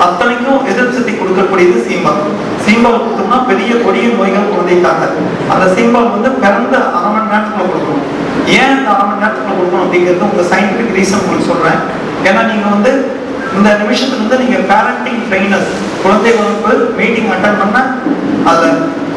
அத்தனைக்கும் எதிர்ப்பு சக்தி கொடுக்கக்கூடியது சீம்பால். சீம்பால் கொடுத்தோம்னா பெரிய கொடிய நோய்கள் குழந்தைக்காக. அந்த சீம்பால் வந்து பிறந்த 1/2 மணி நேரத்துக்குள்ள கொடுக்கணும். ஏன் இந்த 1/2 மணி நேரத்துக்குள்ள கொடுக்கணும் அப்படிங்கிறது உங்க சயின்டிபிக் ரீசன் உங்களுக்கு சொல்றேன். ஏன்னா நீங்க வந்து இந்த நிமிஷத்துல இருந்து நீங்க பேரண்டிங் ட்ரெயினர்ஸ், குழந்தை வகுப்பு மீட்டிங் அட்டன் பண்ண அதுல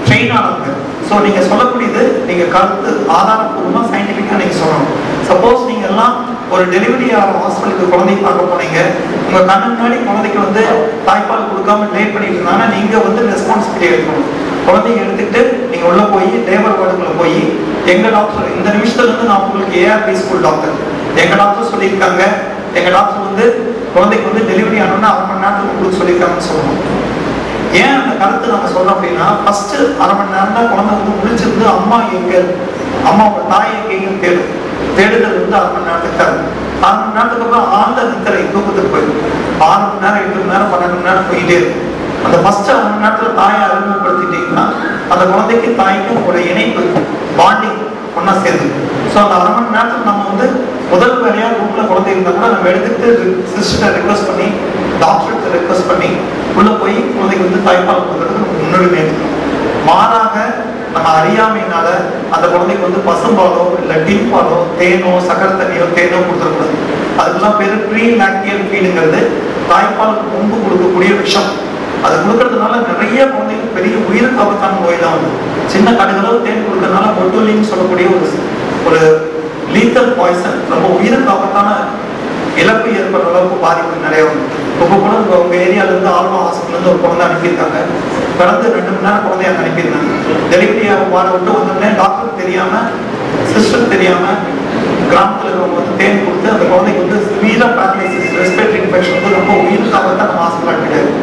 ட்ரெயின் ஆனவங்க. ஸோ நீங்க சொல்லக்கூடியது நீங்க கருத்து ஆதாரப்பூர்வமா சயின்டிபிக்கா நீங்க சொல்லணும். சப்போஸ் நீங்க எல்லாம் ஒரு டெலிவரி ஹாஸ்பிட்டலுக்கு குழந்தை பார்க்க போனீங்க, உங்க கண்ணு முன்னாடி குழந்தைக்கு வந்து தாய்ப்பால் கொடுக்காம லேட் பண்ணிட்டு இருந்தாங்கன்னா நீங்க வந்து ரெஸ்பான்சிபிலிட்டி எடுக்கணும். குழந்தைங்க எடுத்துக்கிட்டு நீங்க உள்ள போய் லேபர் வார்டுக்குள்ள போய் எங்க டாக்டர் இந்த நிமிஷத்துல இருந்து நான் உங்களுக்கு ஏஆர்பி ஸ்கூல் டாக்டர், எங்க டாக்டர் சொல்லியிருக்காங்க, எங்க டாக்டர் வந்து குழந்தைக்கு வந்து டெலிவரி ஆனோம்னா 1/2 மணி நேரத்துக்கு உங்களுக்கு சொல்லியிருக்காங்கன்னு சொல்லணும். ஏன் அந்த கருத்து நம்ம சொல்றோம் அப்படின்னா, ஃபர்ஸ்ட் 1/2 மணி நேரம் தான் குழந்தை வந்து முடிச்சிருந்து அம்மா எங்க, அம்மாவோட தாய் எங்கேயும் தேடுதல் வந்து 1/2 மணி நேரத்துக்கு தரும். 1/2 மணி நேரத்துக்கு அப்புறம் ஆழ்ந்த நித்திரை தூக்கத்துக்கு போயிடும். 6 மணி நேரம் 8 மணி நேரம் 12 மணி நேரம் போயிட்டே இருக்கும். அந்த ஃபர்ஸ்ட் 1/2 மணி நேரத்துல தாயை அறிமுகப்படுத்திட்டீங்கன்னா அந்த குழந்தைக்கு தாய்க்கும் ஒரு இணைப்பு, பாண்டிங் ஒன்னா சேர்ந்து. ஸோ அந்த 1/2 மணி நேரத்துக்கு நம்ம வந்து முதல் வேலையா ரூம்ல குழந்தை இருந்தா கூட நம்ம எடுத்துக்கிட்டு சிஸ்டரை ரெக்வஸ்ட் பண்ணி, டாக்டர்கிட்ட ரெக்வஸ்ட் பண்ணி உள்ள போய் குழந்தைக்கு வந்து தாய்ப்பால் கொடுக்கறதுக்கு நம்ம முன்னுரிமை எடுக்கணும். மாறாக நம்ம அறியாமையினால அந்த குழந்தைக்கு வந்து பசும்பாலோ இல்லை டீப்பாலோ தேனோ சக்கரை தண்ணியோ தேனோ கொடுத்துடக்கூடாது. அதுக்கெல்லாம் பேரு ப்ரீ லாக்டியல் ஃபீடுங்கிறது தாய்ப்பாலுக்கு முன்பு கொடுக்கக்கூடிய விஷம். அது கொடுக்கறதுனால நிறைய குழந்தைகளுக்கு பெரிய உயிருக்கு ஆபத்தான நோய் தான் வந்து சின்ன கடுகளவு தேன் கொடுக்கறதுனால மொட்டுலின்னு சொல்லக்கூடிய ஒரு லீத்தல் பாய்சன், ரொம்ப உயிருக்கு ஆபத்தான இழப்பு ஏற்படுற அளவுக்கு பாதிப்பு நிறைய வந்து. இப்போ கூட உங்க ஏரியால இருந்து ஆல்வா ஹாஸ்பிட்டல் இருந்து ஒரு குழந்தை அனுப்பியிருக்காங்க. கடந்து 2 மணி நேரம் குழந்தைய அனுப்பியிருந்தாங்க. டெலிவரி வார விட்டு வந்தோடனே டாக்டருக்கு தெரியாம, சிஸ்டருக்கு தெரியாம கிராமத்துல இருக்கிறவங்க வந்து தேன் கொடுத்து அந்த குழந்தைக்கு வந்து சிவியரா பேரலைசிஸ், ரெஸ்பிரேட்டரி இன்ஃபெக்ஷன் வந்து ரொம்ப உயிருக்கு ஆபத்தான் நம்ம ஹாஸ்பிட்டல் அட்மிட் ஆயிருக்கு.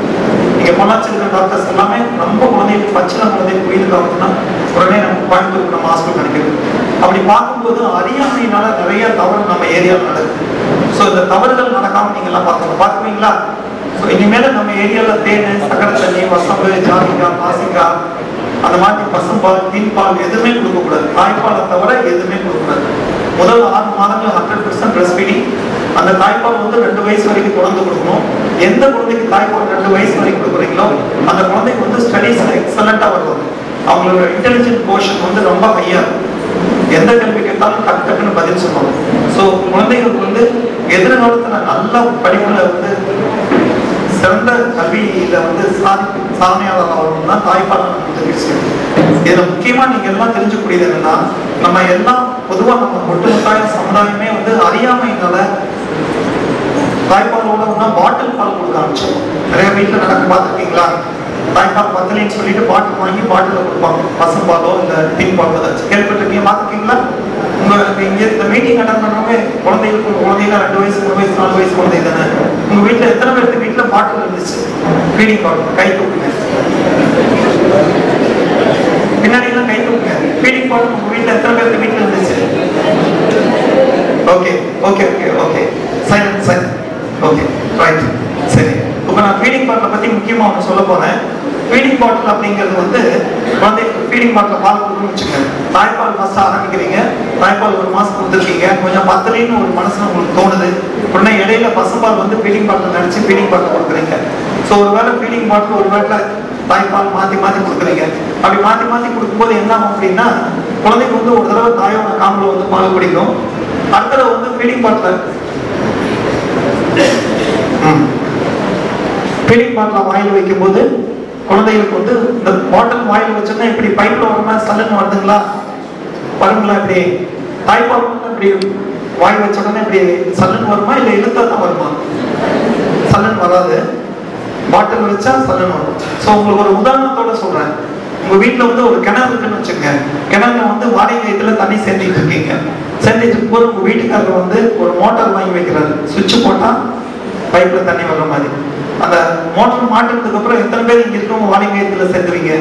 இங்க பொள்ளாச்சி இருக்கிற டாக்டர்ஸ் எல்லாமே ரொம்ப குழந்தைக்கு பச்சில குழந்தைக்கு உயிருக்கு ஆபத்துனா உடனே நம்ம கோயம்புத்தூருக்கு நம்ம ஹாஸ்பிட்டல் அனுப்பிடுது. அப்படி பார்க்கும்போது அறியாமையினால நிறைய தவறு நம்ம ஏரியாவில் நடக்குது. ஸோ இந்த தவறுகள் நடக்காம நீங்க எல்லாம் பார்க்குவீங்களா? இனிமேல நம்ம ஏரியால தேன், சக்கரை தண்ணி, வசம்பு, ஜாதிக்காய், பாசிக்காய், அந்த மாதிரி பசும்பால், தீன்பால் எதுவுமே கொடுக்கக்கூடாது. தாய்ப்பாலை தவிர எதுவுமே கொடுக்கக்கூடாது. முதல் 6 மாதங்கள் 100% பிரஸ்ட் ஃபீடிங். அந்த தாய்ப்பால் வந்து 2 வயசு வரைக்கும் தொடர்ந்து கொடுக்கணும். எந்த குழந்தைக்கு தாய்ப்பால் 2 வயசு வரைக்கும் கொடுக்குறீங்களோ அந்த குழந்தைக்கு வந்து ஸ்டடீஸ்ல எக்ஸலண்டா வருவாங்க. அவங்களோட இன்டெலிஜென்ட் போர்ஷன் வந்து ரொம்ப ஹையா இருக்கும். எந்த கேள்வி கேட்டாலும் டக்கு டக்குன்னு பதில் சொல்லுவாங்க. ஸோ குழந்தைகளுக்கு வந்து எதிர்காலத்துல நல்ல படிப்புல வந்து சிறந்த கல்வியில வந்து சாதனையாளர் ஆகணும்னா தாய்ப்பால் நமக்கு விஷயம். இதுல முக்கியமா நீங்க எல்லாம் தெரிஞ்சுக்கூடியது என்னன்னா, நம்ம எல்லாம் பொதுவா நம்ம ஒட்டுமொத்த சமுதாயமே வந்து அறியாமையினால தாய்ப்பாலோட பாட்டில் பால் கொடுக்க ஆரம்பிச்சோம். நிறைய வீட்டுல நடக்க பார்த்துருக்கீங்களா? தாய்ப்பால் பத்தலைன்னு சொல்லிட்டு பாட்டில் வாங்கி பாட்டில கொடுப்பாங்க. பசும்பாலோ இல்ல தீன்பால் ஏதாச்சும் கேள்விப்பட்டிருக்கீங்க, பார்த்துருக்கீங்களா? உங்க இங்க இந்த மீட்டிங் அட்டன் பண்ணவங்க குழந்தைகளுக்கு 2 வயசு 3 வயசு 4 வயசு குழந்தை தானே. உங்க வீட்டுல எத்தனை பேருக்கு வீட்டுல பாட்டில் இருந்துச்சு? ஃபீடிங் பாட்டில் கை தூக்குங்க. பின்னாடி எல்லாம் கை தூக்குங்க. ஃபீடிங் பாட்டில் உங்க வீட்டுல எத்தனை பேருக்கு வீட்டுல இருந்துச்சு? Okay okay okay okay silent silent. Okay right சரி. இப்போ நான் ஃபீடிங் பாட்டில் பத்தி முக்கியமா ஒன்று சொல்ல போறேன். ஃபீடிங் பாட்டில் அப்படிங்கிறது வந்து குழந்தைக்கு ஃபீடிங் பாட்டில் பால் கொடுக்கணும்னு வச்சுக்கோங்க. தாய்ப்பால் ஃபர்ஸ்ட் ஆரம்பிக்கிறீங்க. தாய்ப்பால் 1 மாசம் கொடுத்துருக்கீங்க. கொஞ்சம் பத்தலைன்னு ஒரு மனசுல உங்களுக்கு தோணுது. உடனே இடையில பசும்பால் வந்து ஃபீடிங் பாட்டில் நினைச்சு ஃபீடிங் பாட்டில் கொடுக்குறீங்க. ஸோ ஒருவேளை ஃபீடிங் பாட்டில் ஒரு வேளை தாய்ப்பால் மாத்தி மாத்தி கொடுக்குறீங்க. அப்படி மாத்தி மாத்தி கொடுக்கும்போது என்ன ஆகும் அப்படின்னா, குழந்தைக்கு வந்து ஒரு தடவை தாயோட காம்புல வந்து பால் பிடிக்கும். அடுத்த தடவை வந்து ஃபீடிங் பாட்டில் ஃபீடிங் பாட்டில் வாயில் வைக்கும் போது குழந்தைகளுக்கு வந்து இந்த பாட்டில் வாயில் வச்சோன்னா இப்படி பைப்ல வரமா சல்லுன்னு வருதுங்களா? வருங்களா? இப்படி தாய்ப்பால் இப்படி வாய் வச்ச உடனே இப்படி சல்லுன்னு வருமா இல்லை இழுத்தா தான் வருமா? சல்லுன்னு வராது. பாட்டில் வச்சா சல்லுன்னு வரும். ஸோ உங்களுக்கு ஒரு உதாரணத்தோட சொல்றேன். உங்க வீட்டுல வந்து ஒரு கிணறு இருக்குன்னு வச்சுக்கோங்க. கிணறுல வந்து வாடகை வீட்டுல தண்ணி சேர்ந்துட்டு இருக்கீங்க. சேர்ந்துட்டு போது உங்க வீட்டுக்காரர் வந்து ஒரு மோட்டார் வாங்கி வைக்கிறாரு. சுவிட்ச் போட்டா பைப்ல தண்ணி வர்ற மாதிரி. அந்த மோட்டர் மாட்டினதுக்கு அப்புறம் எத்தனை பேர் இங்க இருக்கவங்க வாடகை வீட்டுல சேர்ந்துருவீங்க?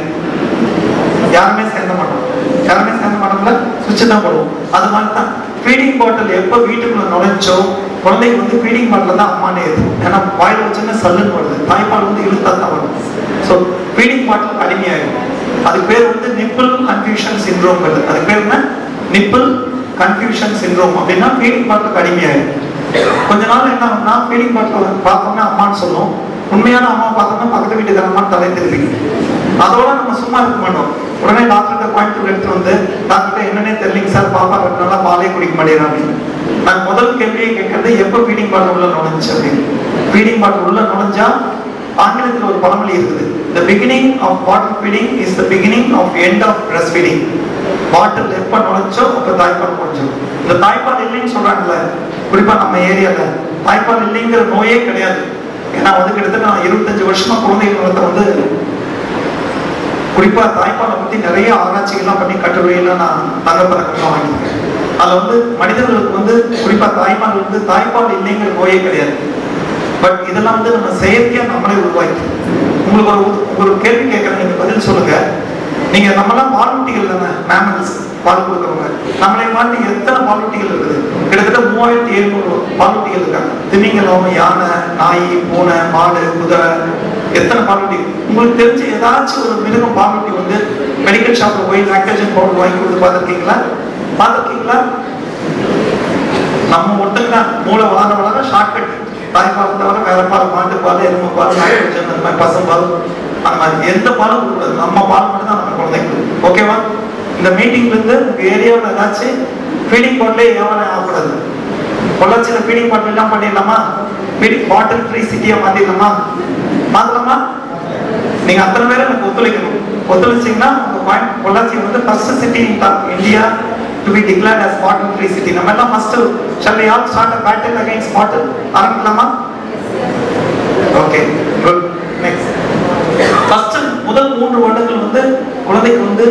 யாருமே சேர்ந்த மாட்டோம். யாருமே சேர்ந்த மாட்டோம்ல, சுவிட்ச் தான் போடுவோம். அது மாதிரி தான் ஃபீடிங் பாட்டில் எப்போ வீட்டுக்குள்ள நுழைச்சோ குழந்தைக்கு வந்து ஃபீடிங் பாட்டில் தான் அம்மானே இருக்கும். ஏன்னா வாயில் வச்சோன்னா சல்லுன்னு வருது. தாய்ப்பால் வந்து இழுத்தா தான் வரும். ஸோ ஃபீடிங் பாட்டில் அடிமையாகும். அதுக்கு பேர் வந்து நிப்பிள் கன்ஃபியூஷன் சிண்ட்ரோம். அதுக்கு பேர் என்ன? Nipple confusion syndrome. அப்படின்னா ஃபீடிங் பாட்டிலுக்கு அடிமையாகும். கொஞ்ச நாள் என்ன ஆகும்னா, ஃபீடிங் பாட்டில் பார்த்தோம்னா அம்மான்னு சொல்லும். உண்மையான அம்மா பார்த்தோம்னா பக்கத்து வீட்டுக்காரம்மான்னு தலை திருப்பிங்க. அதோட நம்ம சும்மா இருக்க மாட்டோம். உடனே டாக்டர்கிட்ட கோயம்புத்தூர் எடுத்துட்டு வந்து டாக்டர்கிட்ட என்னன்னே தெரியலைங்க சார், பாப்பா 2 நாளா பாலே குடிக்க மாட்டேங்கிறான் அப்படின்னு. நான் முதல் கேள்வியை கேட்கறது எப்போ ஃபீடிங் பாட்டில் உள்ள நுழைஞ்சு அப்படின்னு. ஃபீடிங் பாட்டில் உள்ள நுழைஞ்சா ஆங்கிலத்தில் ஒரு பழமொழி இருக்குது, the beginning of bottle feeding is the beginning of end of breastfeeding. பாட்டில் எப்ப நுழைச்சோ அப்ப தாய்ப்பால் முடிஞ்சோம். இந்த தாய்ப்பால் இல்லைன்னு சொல்றாங்கல்ல, குறிப்பா நம்ம ஏரியால தாய்ப்பால் இல்லைங்கிற நோயே கிடையாது. ஏன்னா வந்து கிட்டத்தட்ட நான் 25 வருஷமா குழந்தைகளை வந்து குறிப்பா தாய்ப்பாலை பத்தி நிறைய ஆராய்ச்சிகள்லாம் பண்ணி கட்டுரையெல்லாம் நான் தங்கப்பதக்கம்லாம் வாங்கியிருக்கேன். அதுல வந்து மனிதர்களுக்கு வந்து குறிப்பா தாய்ப்பால் வந்து தாய்ப்பால் இல்லைங்கிற நோயே கிடையாது. பட் இதெல்லாம் வந்து நம்ம செயற்கையா நம்மளே உருவாக்கி. உங்களுக்கு ஒரு கேள்வி கேட்கறேன், நீங்க பதில் சொல்லுங்க. நீங்க நம்மளாம் பாலூட்டிகள் தானே, மேமல்ஸ், பால் கொடுக்குறவங்க. நம்மளை மாதிரி எத்தனை பாலூட்டிகள் இருக்குது? கிட்டத்தட்ட 3700 பாலூட்டிகள் இருக்காங்க. திமிங்கலம், யானை, நாய், பூனை, மாடு, குதிரை, எத்தனை பாலூட்டி. உங்களுக்கு தெரிஞ்சு ஏதாச்சும் ஒரு மிருகம் பாலூட்டி வந்து மெடிக்கல் ஷாப்ல போய் லாக்டேஷன் பவுடர் வாங்கி கொடுத்து பார்த்துருக்கீங்களா? நம்ம ஒருத்தங்க தான் மூளை வளர ஷார்ட்கட். தாய்ப்பால் தவிர வேற பால், மாட்டு பால், எருமை பால், அந்த மாதிரி பசும்பால், அந்த மாதிரி எந்த பாலும் கொடுக்கூடாது. நம்ம பால் மட்டும் தான் நம்ம குழந்தைக்கு. ஓகேவா? இந்த மீட்டிங்ல இருந்து உங்க ஏரியாவில் ஏதாச்சும் ஃபீடிங் பாட்டிலே வியாபாரம் ஆகக்கூடாது. பொள்ளாச்சியில ஃபீடிங் பாட்டில் எல்லாம் பண்ணிடலாமா? ஃபீடிங் பாட்டில் ஃப்ரீ சிட்டியா மாத்திடலாமா? மாத்தலாமா? நீங்க அத்தனை பேரை எனக்கு ஒத்துழைக்கணும். ஒத்துழைச்சிங்கன்னா உங்க பொள்ளாச்சி வந்து first city in India to be declared as bottle free city. நம்ம எல்லாம் first shall we all start a battle against bottle? ஆரம்பிக்கலாமா? Okay, good. Next. First முதல் 3 வருடங்கள் வந்து குழந்தைக்கு வந்து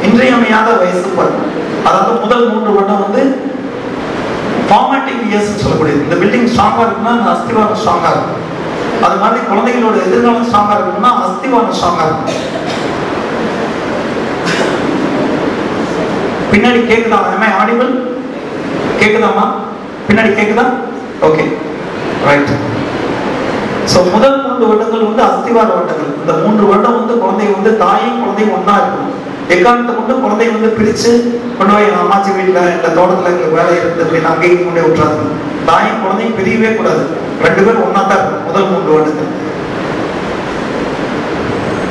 இன்றியமையாத வயசு பருவம். அதாவது முதல் 3 வருடம் வந்து ஃபார்மேட்டிவ் இயர்ஸ் சொல்லக்கூடியது. இந்த பில்டிங் ஸ்ட்ராங்கா இருக்குன்னா அஸ்திவாரம் ஸ்ட்ராங்கா இருக்கும். அது மாதிரி குழந்தைகளோட எதிர்காலம் ஸ்ட்ராங்கா இருக்குன்னா அஸ்திவாரம் ஸ்ட்ராங்கா இருக்கும். பின்னாடி கேக்குதா? am I audible? கேக்குதாமா? பின்னாடி கேக்குதா? Okay, right. சோ முதல் 3 வருடங்கள் வந்து அஸ்திவார வருடங்கள். இந்த 3 வருடம் வந்து குழந்தை வந்து தாயும் குழந்தையும் ஒன்னா இருக்கும். எக்காரணத்தை கொண்டு குழந்தை வந்து பிரிச்சு கொண்டு போய் அம்மாச்சி வீட்டுல இந்த தோட்டத்துல எங்களுக்கு வேலை இருக்குது அப்படின்னு அங்கேயும் கொண்டே விட்டுறாங்க. தாயும் குழந்தையும் பிரியவே கூடாது, 2 பேரும் ஒன்னா தான் இருக்கும் முதல் 3 வருடங்கள்.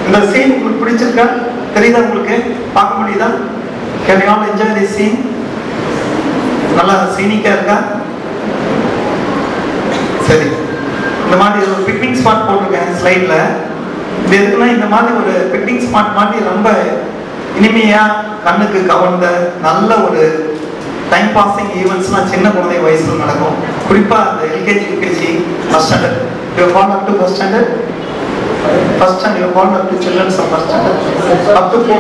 இந்த சீன் உங்களுக்கு பிடிச்சிருக்கா? தெரியுதா? உங்களுக்கு பார்க்க முடியுதா? Can you all enjoy this scene? நல்லா சீனிக்கா இருக்கா? சரி, இந்த மாதிரி ஒரு பிக்னிக் ஸ்பாட் போட்டிருக்கேன் ஸ்லைட்ல. இது எதுக்குன்னா இந்த மாதிரி ஒரு பிக்னிக் ஸ்பாட் மாதிரி ரொம்ப இனிமையா கண்ணுக்கு கவர்ந்த நல்ல ஒரு டைம் பாசிங் ஈவெண்ட்ஸ்லாம் சின்ன குழந்தை வயசுல நடக்கும். குறிப்பா அந்த LKG, UKG, first standard, you gone up to first standard? First standard, you gone up to children from first standard up to 4.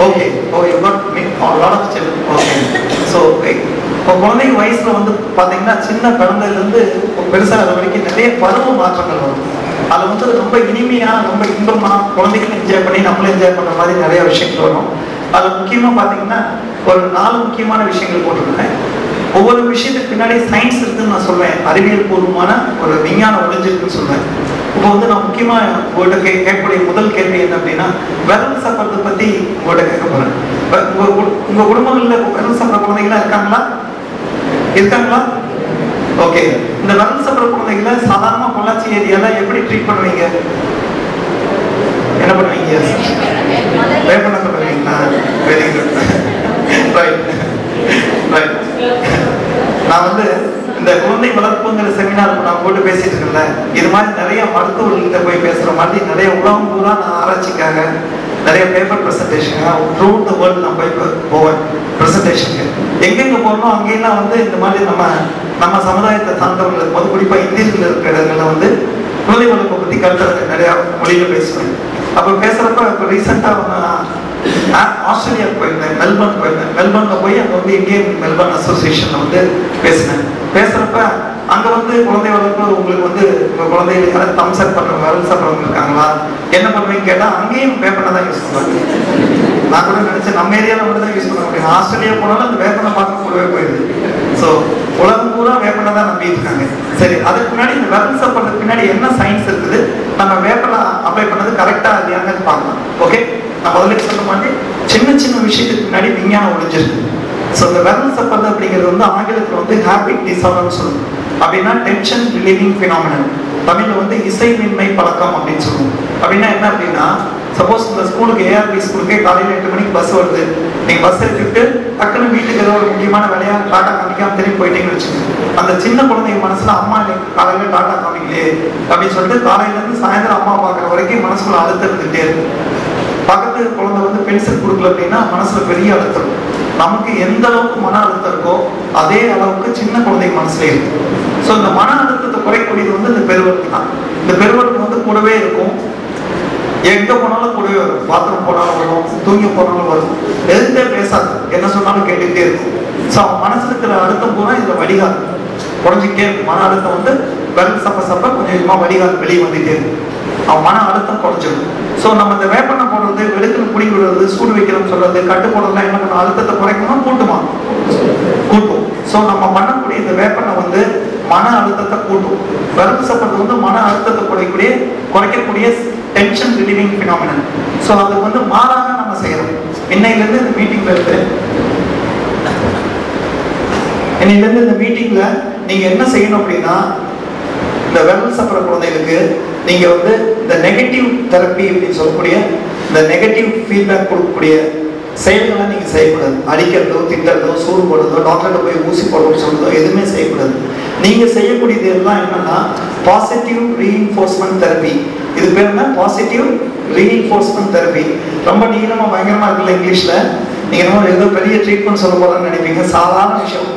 Okay, oh you got a lot of children. Okay, so இப்போ குழந்தை வயசுல வந்து பாத்தீங்கன்னா சின்ன குழந்தைல இருந்து பெருசாகிற வரைக்கும் நிறைய பருவ மாற்றங்கள் வரும். அது வந்து ரொம்ப இனிமையா, ரொம்ப இன்பமா குழந்தைகளும் என்ஜாய் பண்ணி நம்மளும் என்ஜாய் பண்ற மாதிரி நிறைய விஷயங்கள் வரும். அதுல முக்கியமா பாத்தீங்கன்னா ஒரு 4 முக்கியமான விஷயங்கள் போட்டிருக்கேன். ஒவ்வொரு விஷயத்துக்கு பின்னாடி சயின்ஸ் இருக்குன்னு நான் சொல்வேன், அறிவியல் பூர்வமான ஒரு விஞ்ஞானம் ஒளிஞ்சிருக்குன்னு சொல்வேன். இப்போ வந்து நான் முக்கியமா உங்கள்கிட்ட கேட்கக்கூடிய முதல் கேள்வி என்ன அப்படின்னா, விரல் சாப்பிட்றதை பத்தி உங்கள்கிட்ட கேட்க போறேன். உங்க குடும்பங்கள்ல விரல் சாப்பிட்ற குழந்தைங்களா இருக்காங்களா? ஓகே, இந்த விரல் சாப்பிட்ற குழந்தைகளை சாதாரணமா பொள்ளாச்சி ஏரியால எப்படி ட்ரீட் பண்ணுவீங்க? என்ன பண்ணுவீங்க? வேப்பண்ண பண்ணுவீங்களா? Very good, right right. நான் வந்து இந்த குழந்தை வளர்ப்புங்கிற செமினார் நான் போட்டு பேசிட்டு இருக்கேன்ல, இது மாதிரி நிறைய மருத்துவர்கள்கிட்ட போய் பேசுற மாதிரி நிறைய உலகம் பூரா நான் ஆராய்ச்சிக்காக நிறைய paper presentation through the world நான் போவேன் பிரசன்டேஷனுக்கு. எங்கெங்க போறோம் அங்கெல்லாம் வந்து இந்த மாதிரி நம்ம சமுதாயத்தை சார்ந்தவர்களுக்கு போது குறிப்பா இந்தியர்கள் இருக்கிற இடங்கள்ல வந்து குழந்தை வளர்ப்பை பத்தி கருத்து நிறைய மொழியில பேசுவேன். அப்ப பேசுறப்ப இப்ப ரீசெண்டா ஆஸ்திரேலியாவுக்கு போயிருந்தேன், மெல்பர்ன் போயிருந்தேன். மெல்பர்ன்ல போய் அங்க வந்து இந்தியன் மெல்பர்ன் அசோசியேஷன்ல வந்து பேசினேன். பேசுறப்ப அங்க வந்து குழந்தை வளர்ப்பு உங்களுக்கு வந்து உங்க குழந்தைகளுக்கு யாராவது தம்ஸ்அப் பண்றவங்க, விரல் சாப்பிட்றவங்க இருக்காங்களா, என்ன பண்ணுவீங்க கேட்டா அங்கேயும் வேப்பனை தான் யூஸ் பண்ணுவாங்க. நான் கூட நினைச்சேன் நம்ம ஏரியாவில் மட்டும் தான் யூஸ் பண்ண முடியும். ஆஸ்திரேலியா போனாலும் அந்த வேப்பனை பார்க்க கூடவே போயிடுது. ஸோ உலகம் பூரா வேப்பனை தான் நம்பி இருக்காங்க. சரி, அதுக்கு முன்னாடி இந்த விரல் சாப்பிட்றதுக்கு பின்னாடி என்ன சயின்ஸ் இருக்குது, நம்ம வேப்பனை அப்ளை பண்ணது கரெக்டா இல்லையான்னு பார்க்கலாம். ஓகே, நான் முதல்ல சொல்ற மாதிரி சின்ன சின்ன விஷயத்துக்கு முன்னாடி விஞ்ஞானம் ஒழிஞ்சிருக்கு. ஸோ இந்த விரல் சாப்பிட்றது அப்படிங்கிறது வந்து ஆங்கிலத்தில் வந்து ஹேபிட் டிஸார்டர்னு சொல்லுவோம். அப்படின்னா டென்ஷன் ரிலீவிங் பினாமினல். தமிழ்ல வந்து இசைமின்மை பழக்கம் அப்படின்னு சொல்லுவோம். அப்படின்னா என்ன அப்படின்னா, சப்போஸ் இந்த ஸ்கூலுக்கு ஏஆர்பி ஸ்கூலுக்கே காலையில் 8 மணிக்கு பஸ் வருது, நீங்க பஸ் எடுத்துக்கிட்டு டக்குன்னு வீட்டுக்கு ஏதோ ஒரு முக்கியமான வேலையா டாட்டா காமிக்காம திரும்பி போயிட்டீங்கன்னு வச்சுக்கோங்க. அந்த சின்ன குழந்தைங்க மனசுல அம்மா காலையில டாட்டா காமிக்கலையே அப்படின்னு சொல்லிட்டு காலையில இருந்து சாயந்தரம் அம்மா பார்க்குற வரைக்கும் மனசுக்குள்ள அழுத்தம் இருந்துகிட்டே இருக்கும். பக்கத்து குழந்தை வந்து பென்சில் கொடுக்கல அப்படின்னா மனசுல பெரிய அழுத்தம். நமக்கு எந்த அளவுக்கு மன அழுத்தம் இருக்கோ அதே அளவுக்கு சின்ன குழந்தைங்க மனசுல இருக்கு. ஸோ இந்த மன அழுத்தத்தை குறைக்கூடியது வந்து இந்த பெருவருக்கு தான். இந்த பெருவருக்கு வந்து கூடவே இருக்கும், எங்க போனாலும் கூடவே வரும். பாத்ரூம் போனாலும் வரும், தூங்கி போனாலும் வரும், எதுவுமே பேசாது, என்ன சொன்னாலும் கேட்டுக்கிட்டே இருக்கும். ஸோ அவன் மனசுல இருக்கிற அழுத்தம் பூரா இதுல வடிகால் குறைஞ்சிக்கிட்டே இருக்கும். மன அழுத்தம் வந்து விரல் சப்ப சப்ப கொஞ்சம் கொஞ்சமா வடிகால் வெளியே வந்துட்டே இருக்கும். அவன் மன அழுத்தம் குறைஞ்சிடும். ஸோ நம்ம இந்த வேப்பெண்ணெய் போடுறது, வெளுக்குன்னு குடி விடுறது, சூடு வைக்கிறோம்னு சொல்றது, கட்டு போடுறதுலாம் என்ன பண்ணும், அழுத்தத்தை குறைக்கணும், கூட்டுமா கூட்டும். ஸோ நம்ம பண்ணக்கூடிய இந்த வேப்பெண்ணெய் வந்து மன அழுத்தத்தை கூட்டும். விரல் சப்பது வந்து மன அழுத்தத்தை குறைக்கக்கூடிய டென்ஷன் ரிலீவிங் பினாமினல். ஸோ அதுக்கு வந்து மாறாக நம்ம செய்யறோம். இன்னையிலேருந்து இந்த மீட்டிங்ல நீங்க என்ன செய்யணும் அப்படின்னா, இந்த விரல் சப்பர குழந்தைகளுக்கு நீங்க வந்து இந்த நெகட்டிவ் தெரப்பி அப்படின்னு சொல்லக்கூடிய இந்த நெகட்டிவ் ஃபீட்பேக் கொடுக்கக்கூடிய செயல்களை நீங்க செய்யக்கூடாது. அடிக்கிறதோ, திட்டுறதோ, சூடு போடுறதோ, டாக்டர்கிட்ட போய் ஊசி போடுறதோ சொல்றதோ எதுவுமே செய்யக்கூடாது. நீங்க செய்யக்கூடியது எல்லாம் என்னன்னா பாசிட்டிவ் ரீஇன்ஃபோர்ஸ்மெண்ட் தெரப்பி. இது பேர் என்ன? Positive reinforcement therapy. ரொம்ப நீளமா பயங்கரமா இருக்குல்ல இங்கிலீஷ்ல. நீங்க என்ன ஏதோ பெரிய ட்ரீட்மெண்ட் சொல்ல போறேன்னு நினைப்பீங்க. சாதாரண விஷயம்.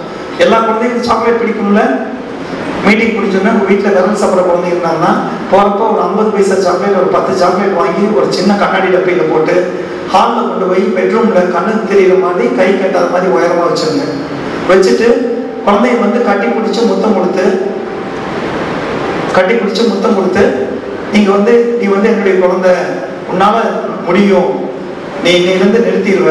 எல்லா குழந்தைகளுக்கும் சாக்லேட் பிடிக்கும்ல. மீட்டிங் முடிச்சோன்னா உங்க வீட்டில் விரல் சாப்பிட்ற குழந்தை இருந்தாங்கன்னா போறப்போ ஒரு 50 பைசா சாக்லேட், ஒரு 10 சாக்லேட் வாங்கி ஒரு சின்ன கண்ணாடி டப்பையில போட்டு ஹாலில் கொண்டு போய் பெட்ரூம்ல கண்ணுக்கு தெரியுற மாதிரி, கை கட்டாத மாதிரி உயரமா வச்சிருங்க. வச்சுட்டு குழந்தைய வந்து கட்டி பிடிச்சு முத்தம் கொடுத்து நீங்க வந்து நீ வந்து என்னுடைய குழந்தை, உன்னால முடியும், நீ இன்னையிலிருந்து நிறுத்திடுவ,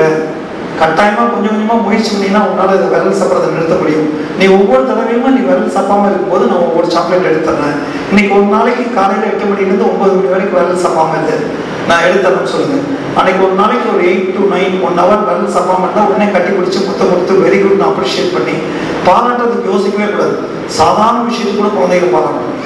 கட்டாயமா கொஞ்சம் கொஞ்சமா முயற்சி பண்ணினா உன்னால இதை விரல் சாப்பிட்றதை நிறுத்த முடியும். நீ ஒவ்வொரு தடவையுமா நீ விரல் சாப்பாம இருக்கும்போது நான் ஒவ்வொரு சாக்லேட் எடுத்துறேன். இன்னைக்கு ஒரு நாளைக்கு காலையில 8 மணிலேருந்து 9 மணி வரைக்கும் விரல் சாப்பாம இருந்து நான் எடுத்துறேன்னு சொல்லுங்க. அன்னைக்கு ஒரு நாளைக்கு ஒரு 8 to 9 1 hour விரல் சாப்பாம இருந்தா உடனே கட்டி பிடிச்சி முத்தம் கொடுத்து வெரி குட் அப்ரிஷியேட் பண்ணி பாராட்டுறதுக்கு யோசிக்கவே கூடாது. சாதாரண விஷயத்துக்கு கூட குழந்தைங்க பாராட்டணும்.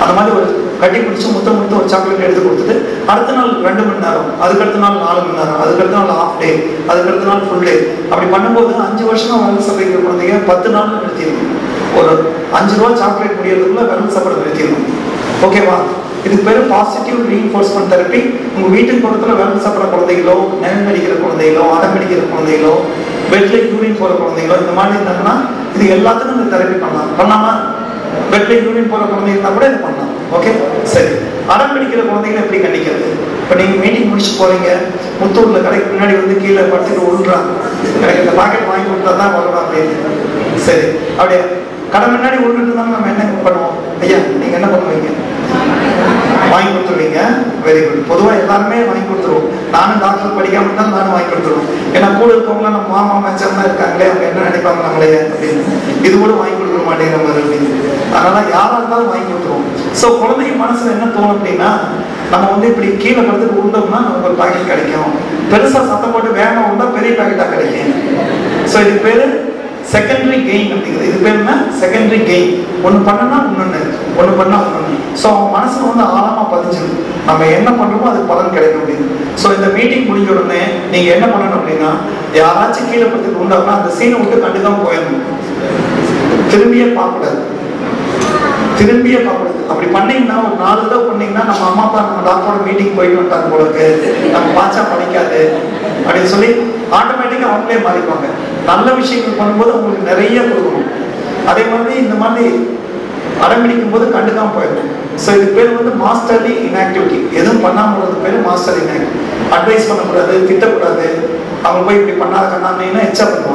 அந்த மாதிரி ஒரு கட்டி பிடிச்சி முத்தம் கொடுத்து ஒரு சாக்லேட் எடுத்து கொடுத்துட்டு அடுத்த நாள் 2 மணி நேரம், அதுக்கடுத்த நாள் 4 மணி நேரம், அதுக்கடுத்த நாள் ஹாஃப் டே, அதுக்கடுத்த நாள் ஃபுல் டே, அப்படி பண்ணும்போது 5 வருஷமா விரல் சாப்பிடுற குழந்தைங்க 10 நாள் நிறுத்திடணும். ஒரு 5 ரூபா சாக்லேட் முடியறதுக்குள்ள விரல் சாப்பிட நிறுத்திடணும். ஓகேவா? இதுக்கு பேரு பாசிட்டிவ் ரீஇன்ஃபோர்ஸ்மெண்ட் தெரப்பி. உங்க வீட்டுக்கு பக்கத்துல விரல் சாப்பிட்ற குழந்தைகளோ, நிழல் அடிக்கிற குழந்தைகளோ, அடம் அடிக்கிற குழந்தைகளோ, பெட்ல யூரின் போற குழந்தைகளோ இந்த மாதிரி இருந்தாங்கன்னா இது எல்லாத்துக்கும் இந்த தெரப்பி பண்ணாம பெட்ல யூரின் போற குழந்தைங்க கூட இது பண்ணலாம். ஓகே, சரி. அடம் பிடிக்கிற குழந்தைகளை எப்படி கண்டிக்கிறது? இப்ப நீங்க மீட்டிங் முடிச்சு போறீங்க, முத்தூர்ல கடைக்கு முன்னாடி வந்து கீழே படுத்துட்டு விழுறாங்க, எனக்கு இந்த பாக்கெட் வாங்கி கொடுத்தா தான் வரணும் அப்படின்னு. சரி, அப்படியே கடை முன்னாடி விழுந்துட்டு இருந்தாலும் நம்ம என்ன பண்ணுவோம்? ஐயா நீங்க என்ன பண்ணுவீங்க? வாங்கி கொடுத்துருவீங்க. Very good. பொதுவாக எல்லாருமே வாங்கி கொடுத்துருவோம். நானும் டாக்டர் படிக்காம இருந்தாலும் நானும் வாங்கி கொடுத்துருவோம். ஏன்னா கூட இருக்கவங்களாம் நம்ம மாமா மேட்சம் தான் இருக்காங்களே, அவங்க என்ன நினைப்பாங்க நம்மளே அப்படின்னு. இது கூட வாங்கி கொடுக்க மாட்டேங்கிற மாதிரி அப்படின்னு. அதனால யாரா இருந்தாலும் வாங்கி கொடுத்துருவோம். ஸோ குழந்தைங்க மனசுல என்ன தோணும் அப்படின்னா, நம்ம வந்து இப்படி கீழே படுத்துட்டு உண்டோம்னா நமக்கு ஒரு பாக்கெட் கிடைக்கும், பெருசா சத்தம் போட்டு வேகமா உண்டா பெரிய பாக்கெட்டா கிடைக்கும். ஸோ இது பேரு செகண்டரி கெயின் அப்படிங்கிறது. இது பேர் என்ன? Secondary gain. ஒன்று பண்ணனா ஒன்று பண்ணா ஒன்று. ஸோ அவங்க மனசுல வந்து ஆழமா பதிஞ்சிடும், நம்ம என்ன பண்றோமோ அதுக்கு பலன் கிடைக்கும் அப்படின்னு. ஸோ இந்த மீட்டிங் முடிஞ்ச உடனே நீங்க என்ன பண்ணணும் அப்படின்னா, யாராச்சும் கீழே படுத்துட்டு உண்டாங்கன்னா அந்த சீனை விட்டு கண்டுக்காம போயிடணும். திரும்பியே பார்க்கக்கூடாது. அப்படி பண்ணீங்கன்னா ஒரு 4 தடவை பண்ணீங்கன்னா நம்ம அம்மா அப்பா நம்ம டாக்டரோட மீட்டிங் போயிட்டு வந்துட்டாங்க போலக்கு, நம்ம பாச்சா படிக்காது அப்படின்னு சொல்லி ஆட்டோமேட்டிக்கா அவங்களே மாறிப்பாங்க. நல்ல விஷயங்கள் பண்ணும்போது அவங்களுக்கு நிறைய கொடுக்கணும். அதே மாதிரி இந்த மாதிரி அடம்பிடிக்கும் போது கண்டுக்காம போயிடும். ஸோ இது பேர் வந்து மாஸ்டர்லி இன்ஆக்டிவிட்டி. எதுவும் பண்ணாம உள்ளது பேர் மாஸ்டர் இன்ஆக்டிவிட்டி. அட்வைஸ் பண்ணக்கூடாது, திட்டக்கூடாது, அவங்க போய் இப்படி பண்ணாத கண்ணாங்கன்னா எச்சா பண்ணுவாங்க.